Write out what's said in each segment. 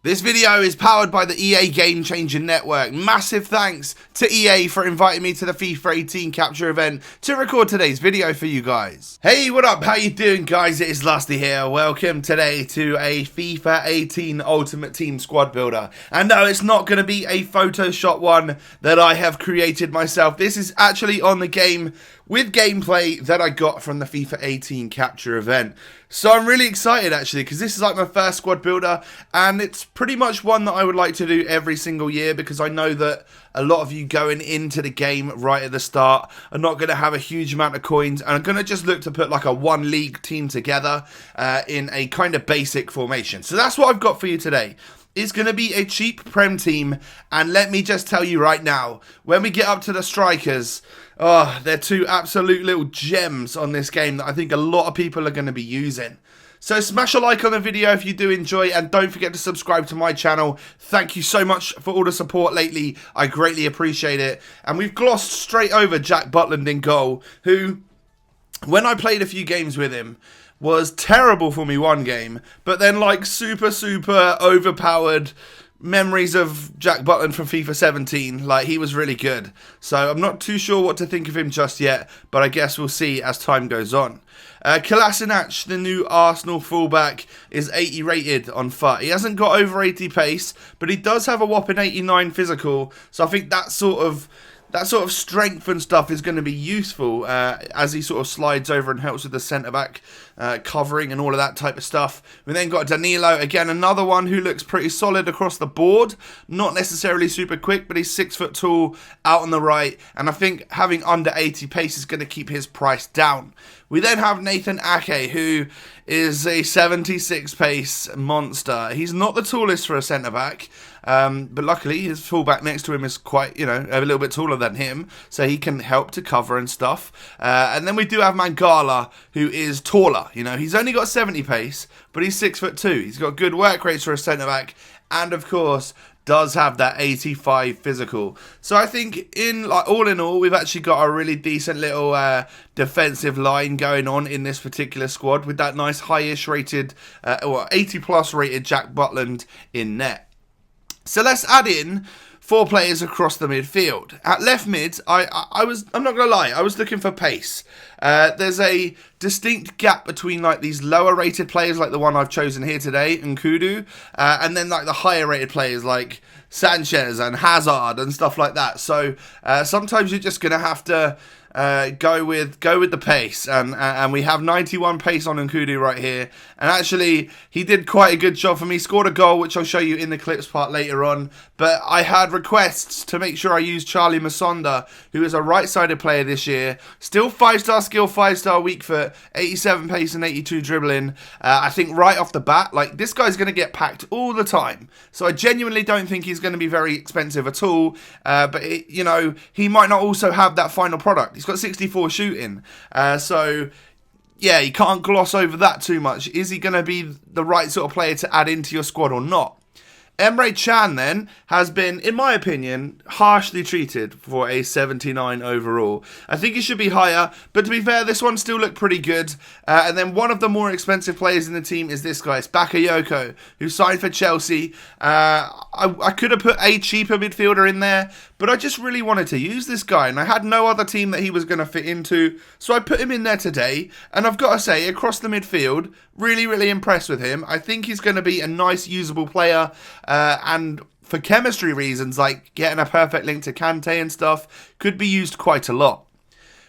This video is powered by the EA Game Changer Network. Massive thanks to EA for inviting me to the FIFA 18 capture event to record today's video for you guys. Hey, what up? How you doing, guys? It is Lusty here. Welcome today to a FIFA 18 Ultimate Team Squad Builder. And no, it's not going to be a Photoshop one that I have created myself. This is actually on the game with gameplay that I got from the FIFA 18 capture event. So I'm really excited actually, because this is like my first squad builder, and it's pretty much one that I would like to do every single year, because I know that a lot of you going into the game right at the start are not going to have a huge amount of coins, and I'm going to just look to put like a one league team together in a kind of basic formation. So that's what I've got for you today. It's going to be a cheap Prem team, and let me just tell you right now, when we get up to the strikers, oh, they're two absolute little gems on this game that I think a lot of people are going to be using. So smash a like on the video if you do enjoy, and don't forget to subscribe to my channel. Thank you so much for all the support lately. I greatly appreciate it. And we've glossed straight over Jack Butland in goal, who, when I played a few games with him, was terrible for me one game, but then like super overpowered. Memories of Jack Butland from FIFA 17, like he was really good. So I'm not too sure what to think of him just yet, but I guess we'll see as time goes on. Kolasinac, the new Arsenal fullback, is 80 rated on FUT. He hasn't got over 80 pace, but he does have a whopping 89 physical, so I think that sort of strength and stuff is going to be useful as he sort of slides over and helps with the centre-back covering and all of that type of stuff. We then got Danilo, again, another one who looks pretty solid across the board. Not necessarily super quick, but he's 6 foot tall, out on the right, and I think having under 80 pace is going to keep his price down. We then have Nathan Ake, who is a 76 pace monster. He's not the tallest for a centre-back, but luckily his fullback next to him is quite, a little bit taller than him, so he can help to cover and stuff. And then we do have Mchale, who is taller. He's only got 70 pace, but he's 6 foot 2. He's got good work rates for a centre-back, and of course does have that 85 physical. So I think all in all, we've actually got a really decent little defensive line going on in this particular squad, with that nice high-ish rated, or 80 plus rated Jack Butland in net. So let's add in 4 players across the midfield. At left mid, I'm not gonna lie, I was looking for pace. There's a distinct gap between like these lower rated players, like the one I've chosen here today, Nkudu, and then like the higher rated players like Sanchez and Hazard and stuff like that. So sometimes you're just gonna have to go with the pace, and we have 91 pace on Nkudu right here, and actually he did quite a good job for me. Scored a goal, which I'll show you in the clips part later on, but I had requests to make sure I used Charlie Musonda, who is a right-sided player this year, still 5-star skill, 5-star weak foot, 87 pace and 82 dribbling. I think right off the bat, like, this guy's going to get packed all the time, so I genuinely don't think he's going to be very expensive at all, but he might not also have that final product. He's got 64 shooting, so yeah, you can't gloss over that too much. Is he going to be the right sort of player to add into your squad or not? Emre Can then has been, in my opinion, harshly treated for a 79 overall. I think he should be higher, but to be fair, this one still looked pretty good. And then one of the more expensive players in the team is this guy, it's Bakayoko, who signed for Chelsea. I could have put a cheaper midfielder in there, but I just really wanted to use this guy, and I had no other team that he was going to fit into, so I put him in there today. And I've got to say, across the midfield, really impressed with him. I think he's going to be a nice, usable player, and for chemistry reasons, like getting a perfect link to Kante and stuff, could be used quite a lot.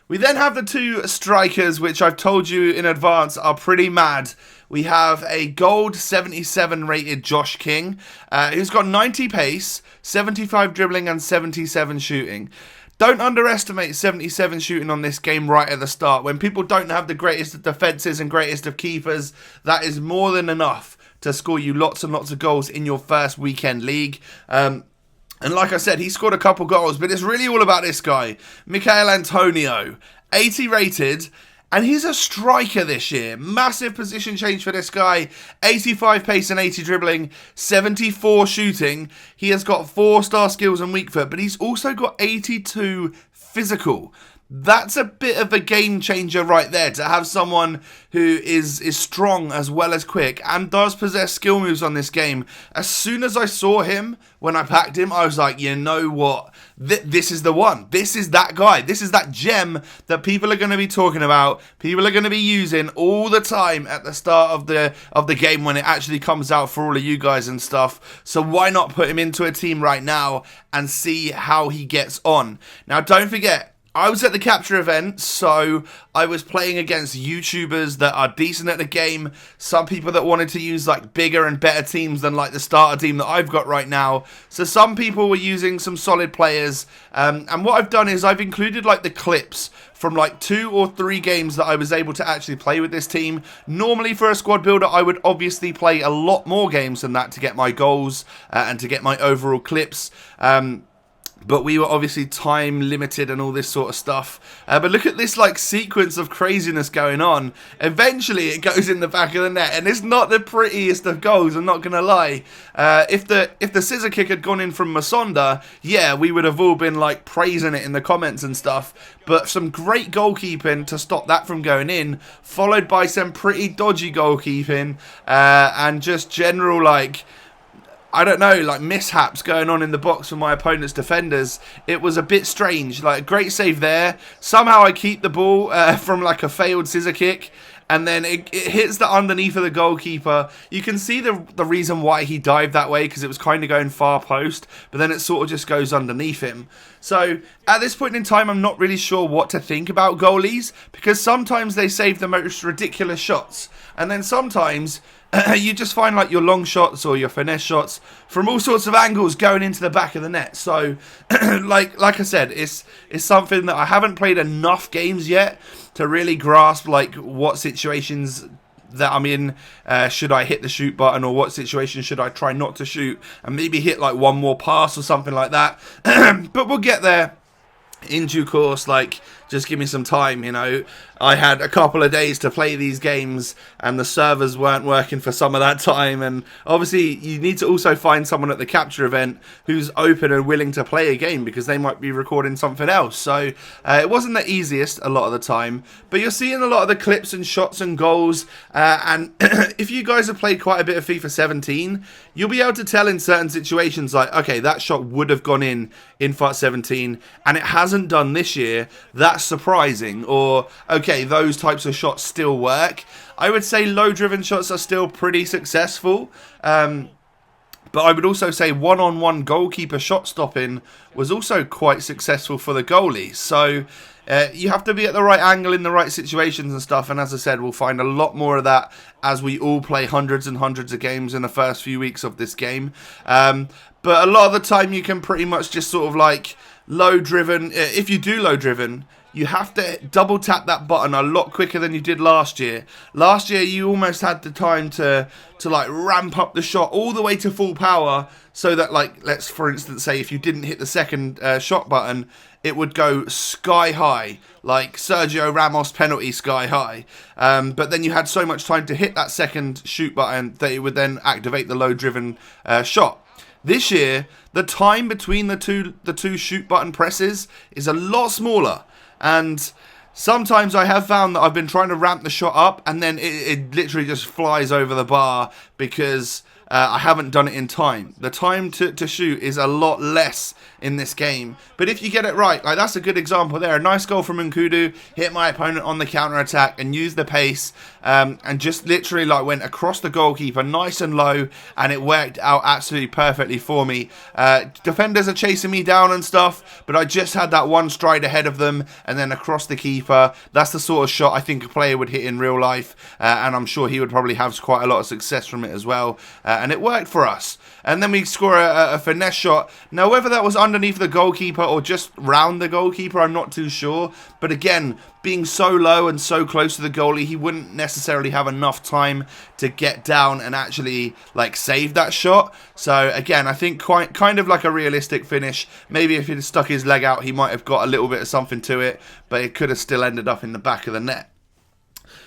We then have the 2 strikers, which I've told you in advance are pretty mad. We have a gold 77 rated Josh King, who's got 90 pace, 75 dribbling and 77 shooting. Don't underestimate 77 shooting on this game right at the start. When people don't have the greatest of defences and greatest of keepers, that is more than enough to score you lots and lots of goals in your first weekend league. And like I said, he scored a couple goals, but it's really all about this guy, Mchale Antonio, 80 rated, and he's a striker this year. Massive position change for this guy, 85 pace and 80 dribbling, 74 shooting. He has got 4-star skills and weak foot, but he's also got 82 physical. That's a bit of a game changer right there, to have someone who is strong as well as quick and does possess skill moves on this game. As soon as I saw him, when I packed him, I was like, you know what? This is the one. This is that guy. This is that gem that people are going to be talking about. People are going to be using all the time at the start of the game when it actually comes out for all of you guys and stuff. So why not put him into a team right now and see how he gets on? Now, don't forget, I was at the capture event, so I was playing against YouTubers that are decent at the game, some people that wanted to use like bigger and better teams than like the starter team that I've got right now. So some people were using some solid players, and what I've done is I've included like the clips from like 2 or 3 games that I was able to actually play with this team. Normally for a squad builder, I would obviously play a lot more games than that to get my goals and to get my overall clips. But we were obviously time limited and all this sort of stuff. But look at this like sequence of craziness going on. Eventually it goes in the back of the net, and it's not the prettiest of goals, I'm not going to lie. If the scissor kick had gone in from Musonda, yeah, we would have all been like praising it in the comments and stuff. But some great goalkeeping to stop that from going in, followed by some pretty dodgy goalkeeping and just general like, I don't know, like mishaps going on in the box for my opponent's defenders. It was a bit strange. Like, great save there. Somehow I keep the ball from like a failed scissor kick, and then it hits the underneath of the goalkeeper. You can see the reason why he dived that way, because it was kind of going far post, but then it sort of just goes underneath him. So at this point in time, I'm not really sure what to think about goalies, because sometimes they save the most ridiculous shots, and then sometimes you just find like your long shots or your finesse shots from all sorts of angles going into the back of the net. So like I said, it's something that I haven't played enough games yet to really grasp like what situations that I'm in, should I hit the shoot button, or what situation should I try not to shoot and maybe hit like one more pass or something like that. But we'll get there in due course. Like, just give me some time, you know. I had a couple of days to play these games and the servers weren't working for some of that time, and obviously you need to also find someone at the capture event who's open and willing to play a game, because they might be recording something else. So it wasn't the easiest a lot of the time, but you're seeing a lot of the clips and shots and goals, and if you guys have played quite a bit of FIFA 17, you'll be able to tell in certain situations like, okay, that shot would have gone in FUT 17 and it hasn't done this year. That's surprising. Or, okay, those types of shots still work. I would say low-driven shots are still pretty successful. But I would also say one-on-one goalkeeper shot stopping was also quite successful for the goalie. So you have to be at the right angle in the right situations and stuff. And as I said, we'll find a lot more of that as we all play hundreds and hundreds of games in the first few weeks of this game. But a lot of the time you can pretty much just sort of like low-driven. If you do low-driven, you have to double tap that button a lot quicker than you did last year. Last year, you almost had the time to like ramp up the shot all the way to full power, so that, like, let's for instance say if you didn't hit the second shot button, it would go sky high, like Sergio Ramos penalty sky high. But then you had so much time to hit that second shoot button that it would then activate the low-driven shot. This year, the time between the two shoot button presses is a lot smaller. And sometimes I have found that I've been trying to ramp the shot up and then it literally just flies over the bar because I haven't done it in time. The time to shoot is a lot less in this game. But if you get it right, like that's a good example there. A nice goal from Nkudu, hit my opponent on the counter-attack and used the pace and just literally like went across the goalkeeper nice and low, and it worked out absolutely perfectly for me. Defenders are chasing me down and stuff, but I just had that one stride ahead of them and then across the keeper. That's the sort of shot I think a player would hit in real life, and I'm sure he would probably have quite a lot of success from it as well. And it worked for us. And then we score a finesse shot. Now, whether that was underneath the goalkeeper or just round the goalkeeper, I'm not too sure. But again, being so low and so close to the goalie, he wouldn't necessarily have enough time to get down and actually like save that shot. So again, I think kind of like a realistic finish. Maybe if he'd stuck his leg out, he might have got a little bit of something to it, but it could have still ended up in the back of the net.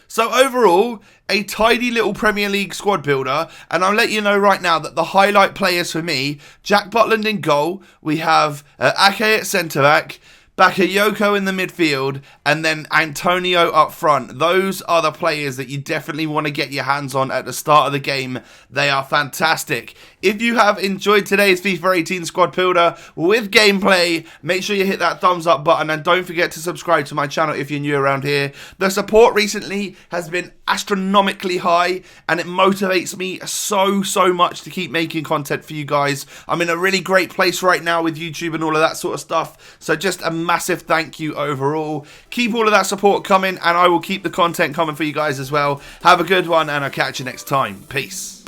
So overall, a tidy little Premier League squad builder, and I'll let you know right now that the highlight players for me, Jack Butland in goal, we have Ake at centre-back, Bakayoko in the midfield, and then Antonio up front. Those are the players that you definitely want to get your hands on at the start of the game. They are fantastic. If you have enjoyed today's FIFA 18 squad builder with gameplay, make sure you hit that thumbs up button, and don't forget to subscribe to my channel if you're new around here. The support recently has been astronomically high, and it motivates me so much to keep making content for you guys. I'm in a really great place right now with YouTube and all of that sort of stuff, so just a massive thank you overall. Keep all of that support coming, and I will keep the content coming for you guys as well. Have a good one, and I'll catch you next time. Peace.